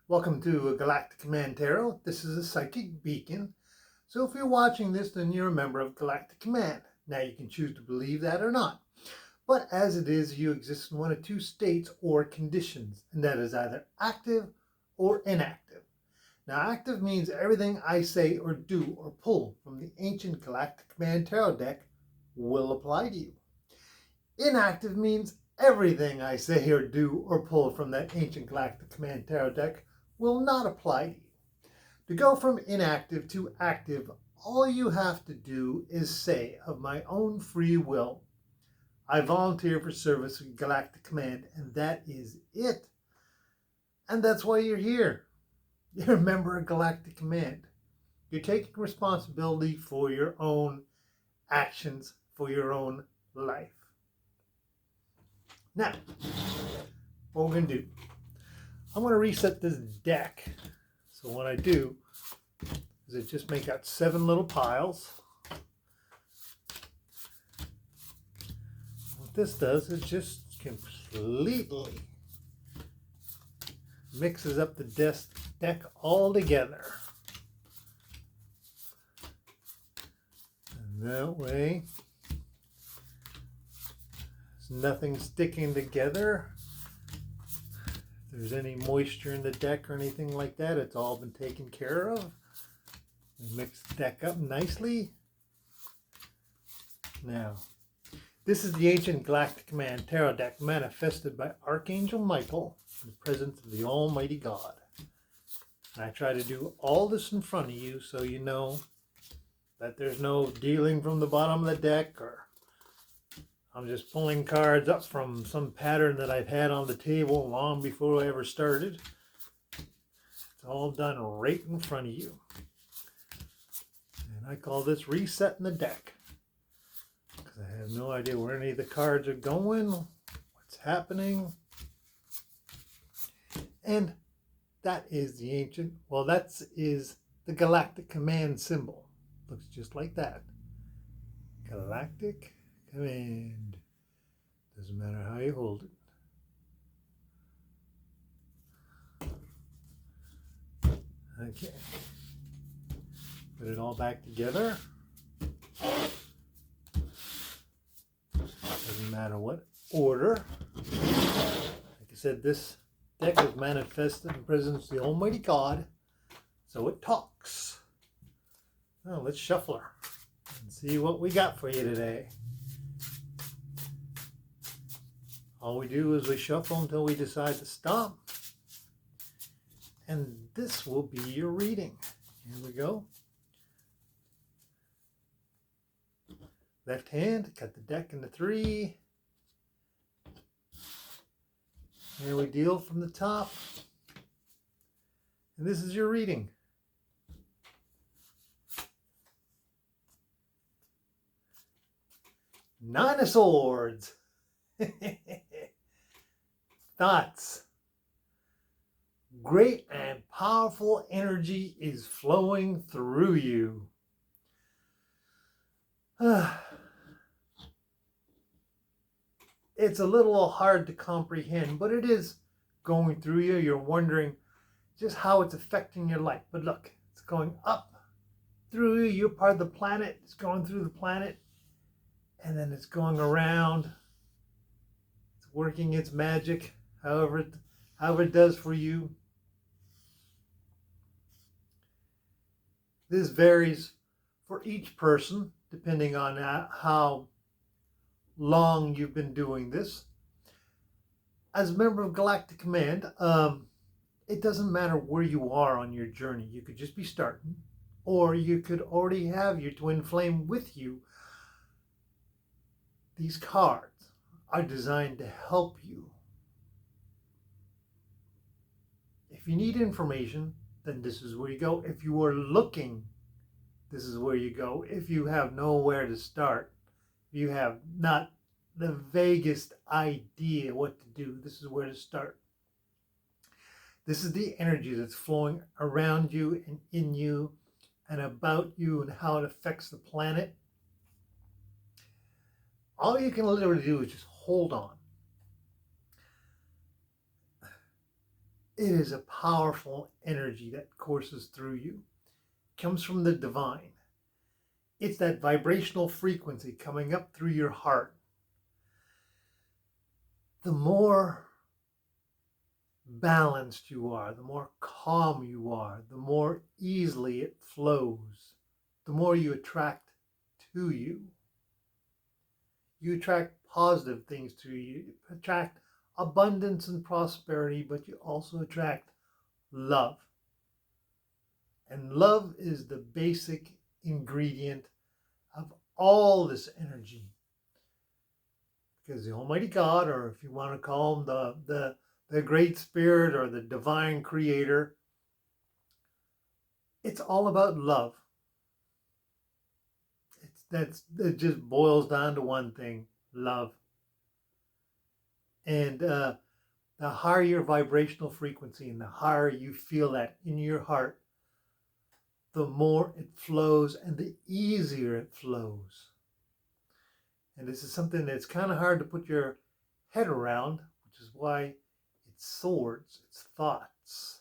Welcome to Galactic Command Tarot. This is a psychic beacon. So if you're watching this, then you're a member of Galactic Command. Now you can choose to believe that or not. But as it is, you exist in one of two states or conditions, and that is either active or inactive. Now active means everything I say or do or pull from the ancient Galactic Command Tarot deck will apply to you. Inactive means everything I say or do or pull from that ancient Galactic Command Tarot deck will not apply to you. To go from inactive to active, all you have to do is say, of my own free will, I volunteer for service with Galactic Command, and that is it. And that's why you're here. You're a member of Galactic Command. You're taking responsibility for your own actions, for your own life. Now, what we're going to do, I'm going to reset this deck. So what I do is I just make out 7 little piles. What this does is just completely mixes up the deck all together. And that way, there's nothing sticking together. If there's any moisture in the deck or anything like that, it's all been taken care of. Mix the deck up nicely. Now, this is the ancient Galactic Command Tarot deck manifested by Archangel Michael in the presence of the Almighty God. And I try to do all this in front of you so you know that there's no dealing from the bottom of the deck, or I'm just pulling cards up from some pattern that I've had on the table long before I ever started. It's all done right in front of you. And I call this resetting the deck, because I have no idea where any of the cards are going, what's happening. And that is the ancient, well, that is the Galactic Command symbol. Looks just like that. Galactic Command. Doesn't matter how you hold it. Okay. Put it all back together. Doesn't matter what order. Like I said, this deck is manifested in the presence of the Almighty God, so it talks. Now let's shuffle her and see what we got for you today. All we do is we shuffle until we decide to stop. And this will be your reading. Here we go. Left hand, cut the deck into 3. And we deal from the top. And this is your reading. Nine of Swords. Thoughts. Great and powerful energy is flowing through you. It's a little hard to comprehend, but it is going through you. You're wondering just how it's affecting your life. But look, it's going up through you. You're part of the planet. It's going through the planet. And then it's going around. It's working its magic, however it does for you. This varies for each person, depending on how long you've been doing this. As a member of Galactic Command, it doesn't matter where you are on your journey. You could just be starting, or you could already have your twin flame with you. These cards are designed to help you. If you need information, then this is where you go. If you are looking, this is where you go. If you have nowhere to start, if you have not the vaguest idea what to do, this is where to start. This is the energy that's flowing around you and in you and about you and how it affects the planet. All you can literally do is just hold on. It is a powerful energy that courses through you. It comes from the divine. It's that vibrational frequency coming up through your heart. The more balanced you are, the more calm you are, the more easily it flows, the more you attract to you. You attract positive things to you. You attract abundance and prosperity, but you also attract love. And love is the basic ingredient of all this energy. Because the Almighty God, or if you want to call him the Great Spirit or the Divine Creator, it's all about love. It just boils down to one thing: love. And the higher your vibrational frequency and the higher you feel that in your heart, the more it flows and the easier it flows. And this is something that's kind of hard to put your head around, which is why it's swords, it's thoughts.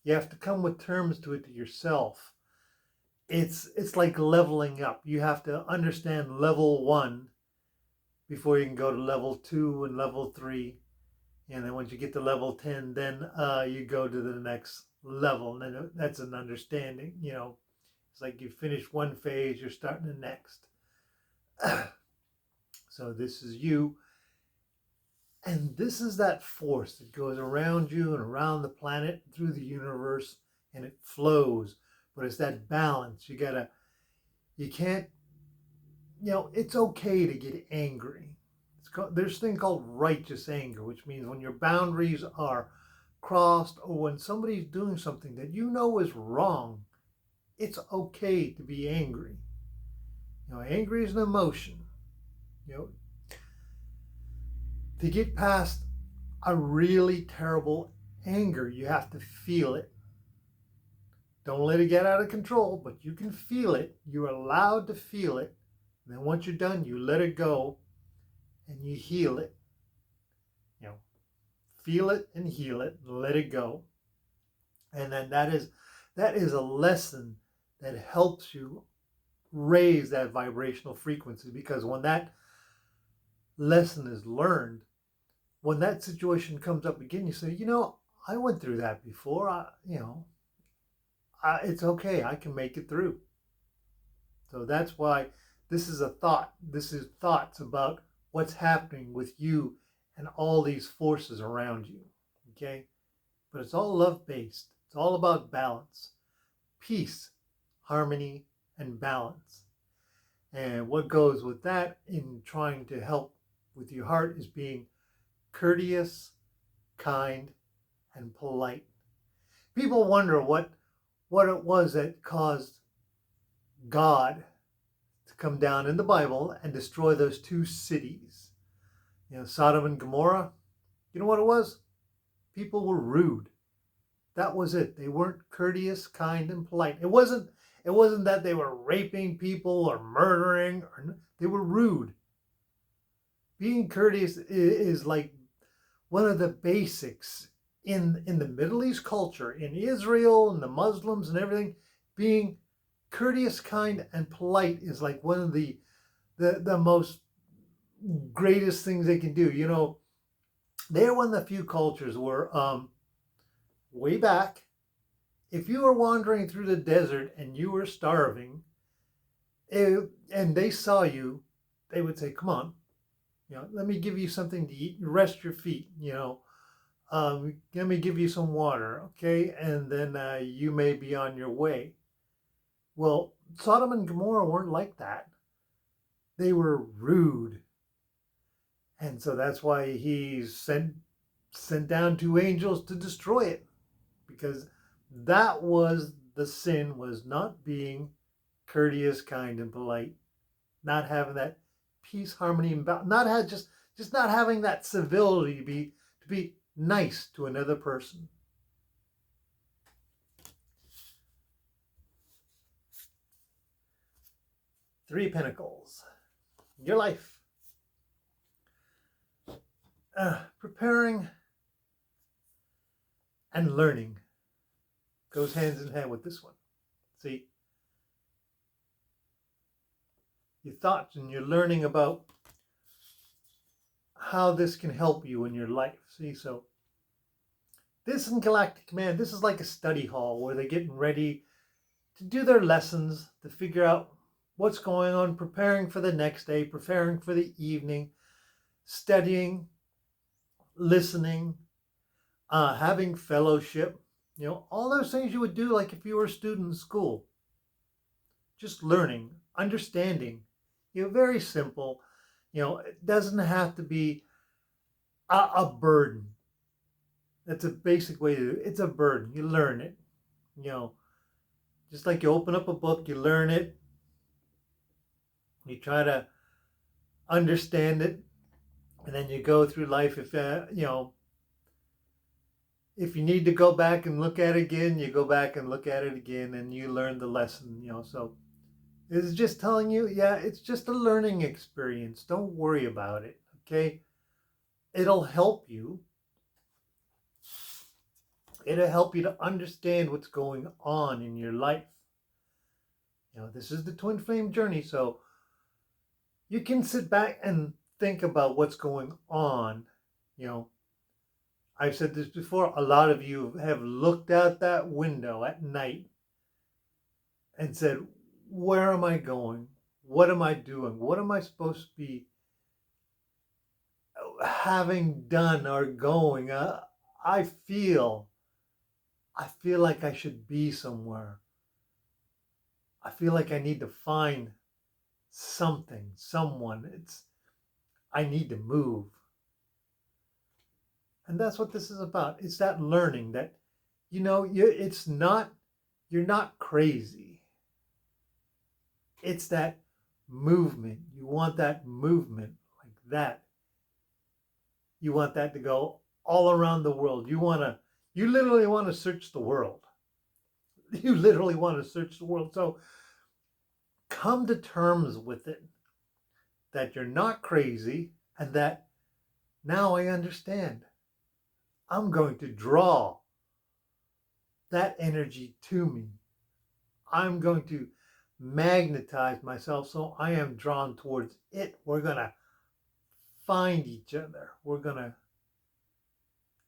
You have to come with terms to it to yourself. It's like leveling up. You have to understand level 1 before you can go to level 2 and level 3. And then once you get to level 10, then you go to the next level. And that's an understanding, It's like you finish one phase, you're starting the next. So this is you. And this is that force that goes around you and around the planet, through the universe, and it flows. But it's that balance. You can't, it's okay to get angry. There's a thing called righteous anger, which means when your boundaries are crossed or when somebody's doing something that you know is wrong, it's okay to be angry. Angry is an emotion. To get past a really terrible anger, you have to feel it. Don't let it get out of control, but you can feel it. You're allowed to feel it. And then once you're done, you let it go and you heal it. Feel it and heal it, and let it go. And then that is a lesson that helps you raise that vibrational frequency, because when that lesson is learned, when that situation comes up again, you say, I went through that before. It's okay. I can make it through. So that's why this is a thought. This is thoughts about what's happening with you and all these forces around you. Okay? But it's all love-based. It's all about balance, peace, harmony, and balance. And what goes with that in trying to help with your heart is being courteous, kind, and polite. People wonder what it was that caused God to come down in the Bible and destroy those 2 cities. Sodom and Gomorrah. You know what it was? People were rude. That was it. They weren't courteous, kind, and polite. It wasn't that they were raping people or murdering. They were rude. Being courteous is like one of the basics in the Middle East culture, in Israel and the Muslims and everything. Being courteous, kind, and polite is like one of the most greatest things they can do. They're one of the few cultures where way back, if you were wandering through the desert and you were starving, and they saw you, they would say, come on, let me give you something to eat, rest your feet, let me give you some water, okay? And then you may be on your way. Well, Sodom and Gomorrah weren't like that. They were rude. And so that's why he sent down 2 angels to destroy it. Because that was the sin, was not being courteous, kind, and polite. Not having that peace, harmony, and balance. Just not having that civility to be nice to another person. Three Pentacles. Your life. Preparing and learning goes hands in hand with this one. See, your thoughts and you're learning about how this can help you in your life. See, so this in Galactic Command, this is like a study hall where they're getting ready to do their lessons, to figure out what's going on, preparing for the next day, preparing for the evening, studying, listening, having fellowship, all those things you would do like if you were a student in school. Just learning, understanding, very simple. It doesn't have to be a burden. That's a basic way to do it. It's a burden. You learn it. Just like you open up a book, you learn it. You try to understand it, and then you go through life. If you need to go back and look at it again, you go back and look at it again, and you learn the lesson. So it's just telling you, it's just a learning experience. Don't worry about it. Okay, it'll help you. It'll help you to understand what's going on in your life. This is the Twinflame Journey, so you can sit back and think about what's going on. I've said this before, a lot of you have looked out that window at night and said, where am I going? What am I doing? What am I supposed to be having done or going? I feel like I should be somewhere. I feel like I need to find something, someone. I need to move. And that's what this is about. It's that learning that, you're not crazy. It's that movement. You want that movement like that. You want that to go all around the world. You literally want to search the world. You literally want to search the world. So come to terms with it, that you're not crazy, and that now I understand. I'm going to draw that energy to me. I'm going to magnetize myself so I am drawn towards it. We're going to find each other. We're going to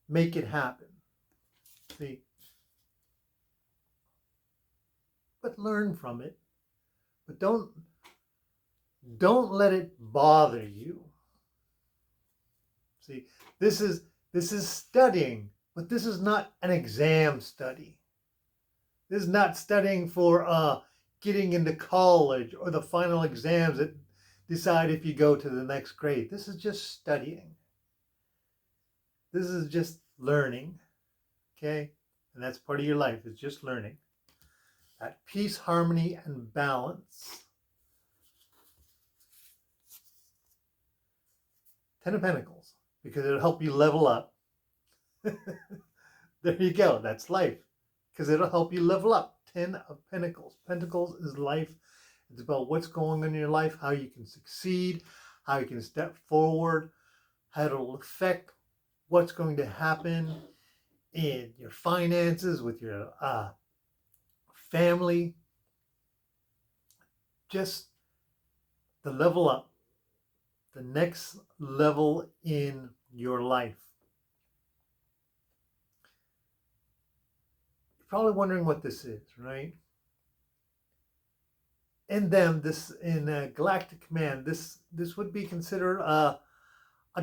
make it happen. See? But learn from it. But don't let it bother you. See, this is studying, but this is not an exam study. This is not studying for getting into college or the final exams that decide if you go to the next grade. This is just studying. This is just learning, okay? And that's part of your life, is just learning. That peace, harmony, and balance. 10 of Pentacles, because it'll help you level up. There you go. That's life, because it'll help you level up. 10 of Pentacles. Pentacles is life. It's about what's going on in your life, how you can succeed, how you can step forward, how it'll affect what's going to happen in your finances, with your family. Just the level up, the next level in your life. You're probably wondering what this is, right? In Galactic Command, this would be considered a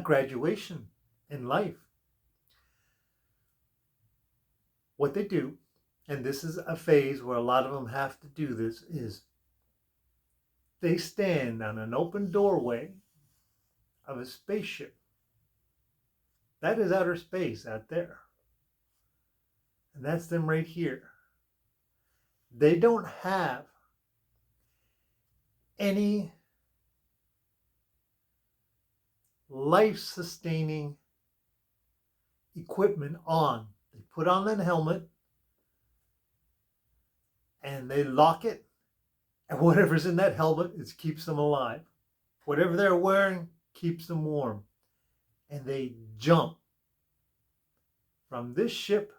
graduation in life. What they do, and this is a phase where a lot of them have to do this, is they stand on an open doorway of a spaceship. That is outer space out there. And that's them right here. They don't have any life-sustaining equipment on. They put on that helmet and they lock it, and whatever's in that helmet keeps them alive. Whatever they're wearing keeps them warm. And they jump from this ship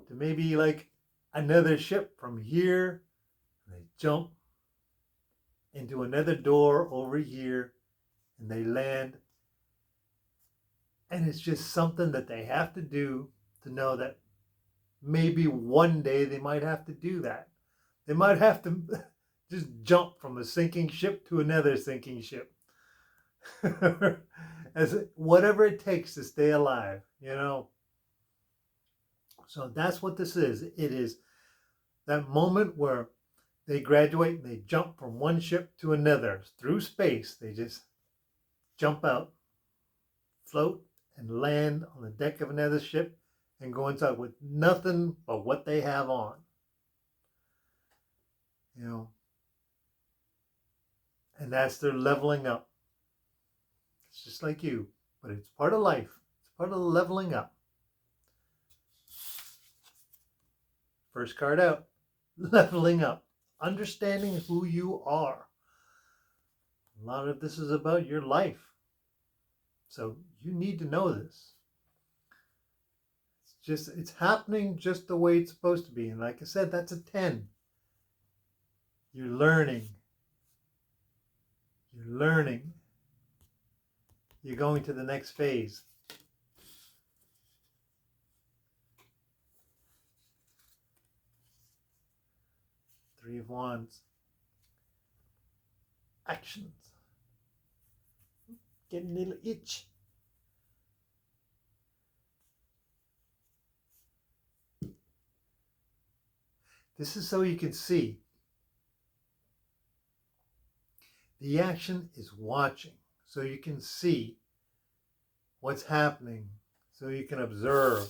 to maybe like another ship from here. And they jump into another door over here and they land. And it's just something that they have to do to know that maybe one day they might have to do that. They might have to just jump from a sinking ship to another sinking ship. As whatever it takes to stay alive, you know. So that's what this is. It is that moment where they graduate and they jump from one ship to another through space. They just jump out, float, and land on the deck of another ship and go inside with nothing but what they have on. You know, and that's their leveling up. It's just like you, but it's part of life. It's part of leveling up. First card out, leveling up, understanding who you are. A lot of this is about your life. So you need to know this. It's happening just the way it's supposed to be. And like I said, that's a 10. You're learning. You're learning. You're going to the next phase. Three of Wands. Actions. Getting a little itch. This is so you can see. The action is watching, so you can see what's happening, so you can observe,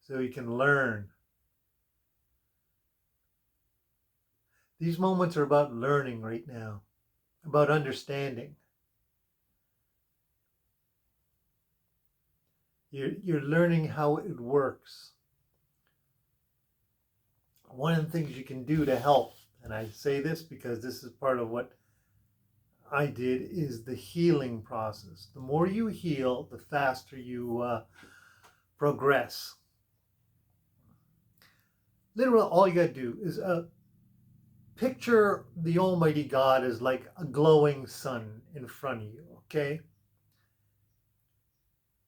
so you can learn. These moments are about learning right now, about understanding. You're learning how it works. One of the things you can do to help, and I say this because this is part of what I did, is the healing process. The more you heal, the faster you progress. Literally, all you got to do is picture the Almighty God as like a glowing sun in front of you, okay?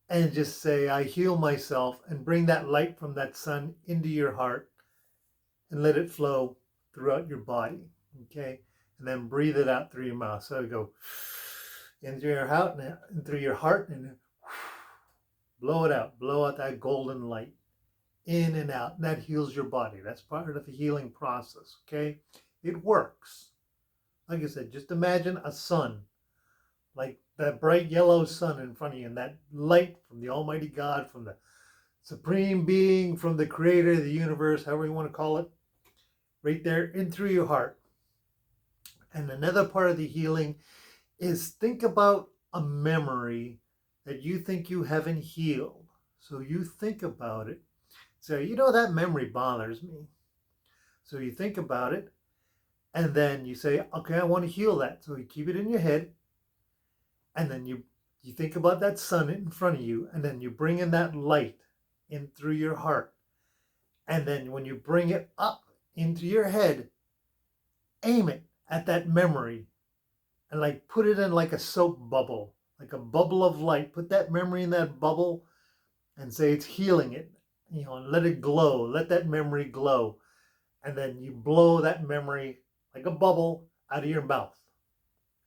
And just say, I heal myself, and bring that light from that sun into your heart and let it flow throughout your body, okay? And then breathe it out through your mouth. So you go in through your heart and through your heart, and blow it out. Blow out that golden light in and out. And that heals your body. That's part of the healing process, okay? It works. Like I said, just imagine a sun, like that bright yellow sun in front of you, and that light from the Almighty God, from the Supreme Being, from the Creator of the universe, however you want to call it, right there in through your heart. And another part of the healing is think about a memory that you think you haven't healed. So you think about it. So, you know, that memory bothers me. So you think about it, and then you say, okay, I want to heal that. So you keep it in your head, and then you think about that sun in front of you, and then you bring in that light in through your heart. And then when you bring it up into your head, aim it at that memory and like put it in like a soap bubble, like a bubble of light. Put that memory in that bubble and say it's healing it, you know, and let it glow. Let that memory glow. And then you blow that memory like a bubble out of your mouth.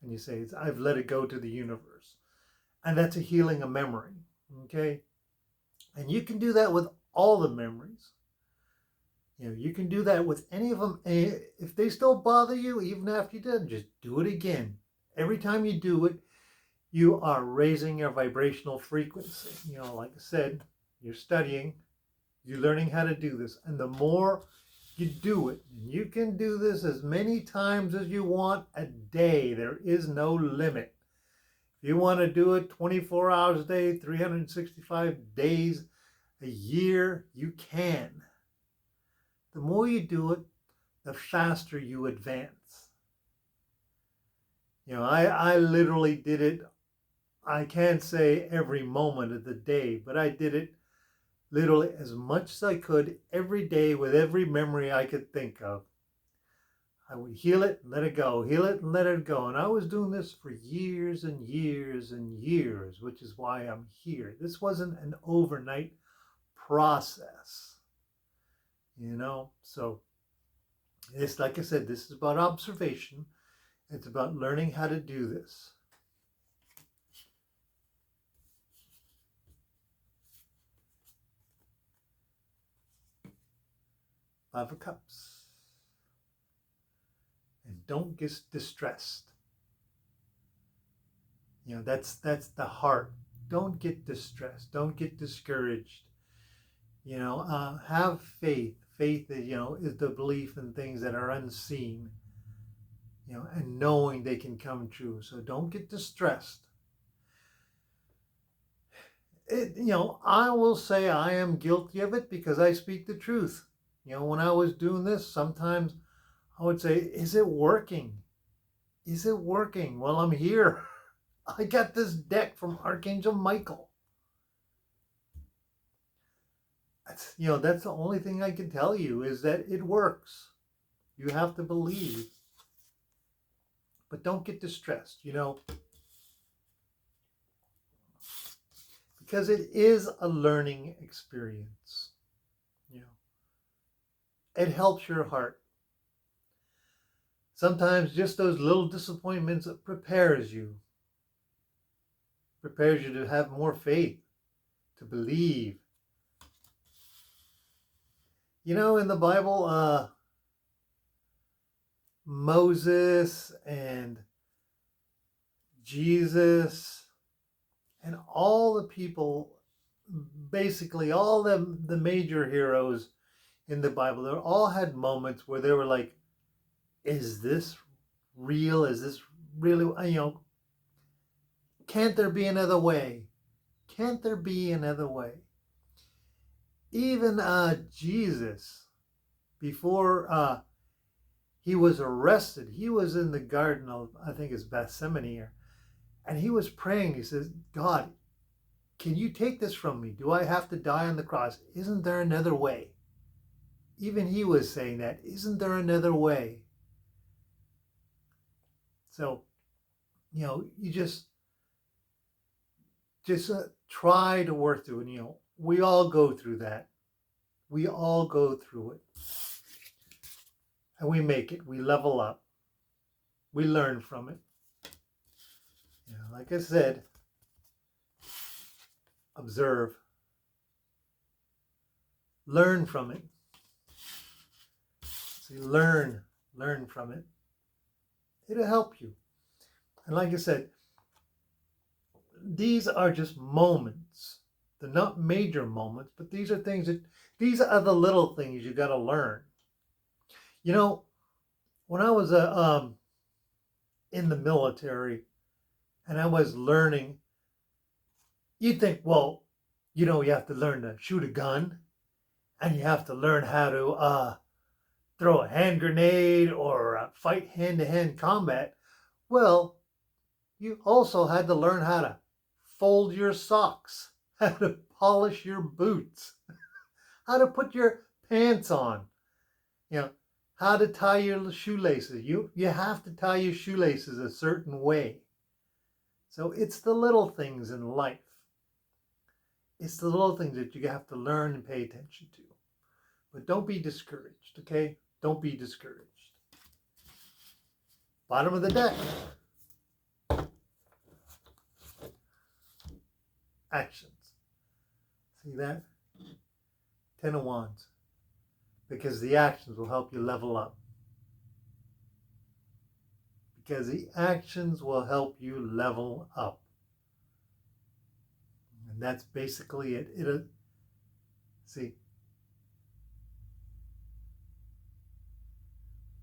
And you say, I've let it go to the universe. And that's a healing of memory, okay? And you can do that with all the memories. You know, you can do that with any of them. If they still bother you, even after you're done, just do it again. Every time you do it, you are raising your vibrational frequency. You know, like I said, you're studying, you're learning how to do this. And the more you do it, you can do this as many times as you want a day. There is no limit. If you want to do it 24 hours a day, 365 days a year, you can. The more you do it, the faster you advance. You know, I literally did it, I can't say every moment of the day, but I did it literally as much as I could every day with every memory I could think of. I would heal it and let it go, heal it and let it go. And I was doing this for years and years and years, which is why I'm here. This wasn't an overnight process, you know? So it's like I said, this is about observation. It's about learning how to do this. Five of Cups. And don't get distressed. You know, that's the heart. Don't get distressed. Don't get discouraged. You know, have faith. Faith, you know, is the belief in things that are unseen. You know, and knowing they can come true. So don't get distressed. You know, I will say I am guilty of it because I speak the truth. You know, when I was doing this, sometimes I would say, is it working? Is it working? Well, I'm here. I got this deck from Archangel Michael. You know, that's the only thing I can tell you is that it works. You have to believe. But don't get distressed, you know. Because it is a learning experience. You know. It helps your heart. Sometimes just those little disappointments prepares you to have more faith, to believe. You know, in the Bible, Moses and Jesus and all the people, basically all the major heroes in the Bible, they all had moments where they were like, is this real? Is this really, you know, can't there be another way? Can't there be another way? Even Jesus, before he was arrested, he was in the garden of, I think it's Gethsemane here, and he was praying. He says, God, can you take this from me? Do I have to die on the cross? Isn't there another way? Even he was saying that. Isn't there another way? So, you know, you just try to work through it. You know, we all go through that. We all go through it. And we make it. We level up. We learn from it. You know, like I said, observe. Learn from it. See, learn from it. It'll help you. And like I said, these are just moments. They're not major moments, but these are the little things you got to learn. You know, when I was in the military and I was learning, you'd think, well, you know, you have to learn to shoot a gun and you have to learn how to throw a hand grenade or fight hand-to-hand combat. Well, you also had to learn how to fold your socks, how to polish your boots, how to put your pants on, you know, how to tie your shoelaces. You have to tie your shoelaces a certain way. So it's the little things in life. It's the little things that you have to learn and pay attention to. But don't be discouraged, okay? Don't be discouraged. Bottom of the deck. Actions. See that? 10 of Wands. Because the actions will help you level up. Because the actions will help you level up. And that's basically it. See,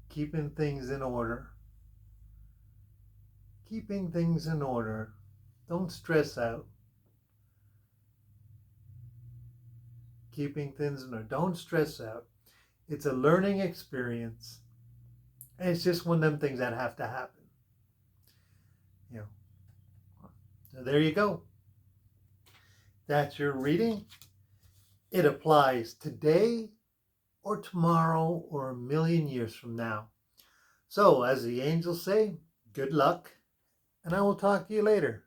keeping things in order. Keeping things in order. Don't stress out. Keeping things in order. Don't stress out. It's a learning experience. And it's just one of them things that have to happen. You know. So there you go. That's your reading. It applies today or tomorrow or a million years from now. So, as the angels say, good luck, and I will talk to you later.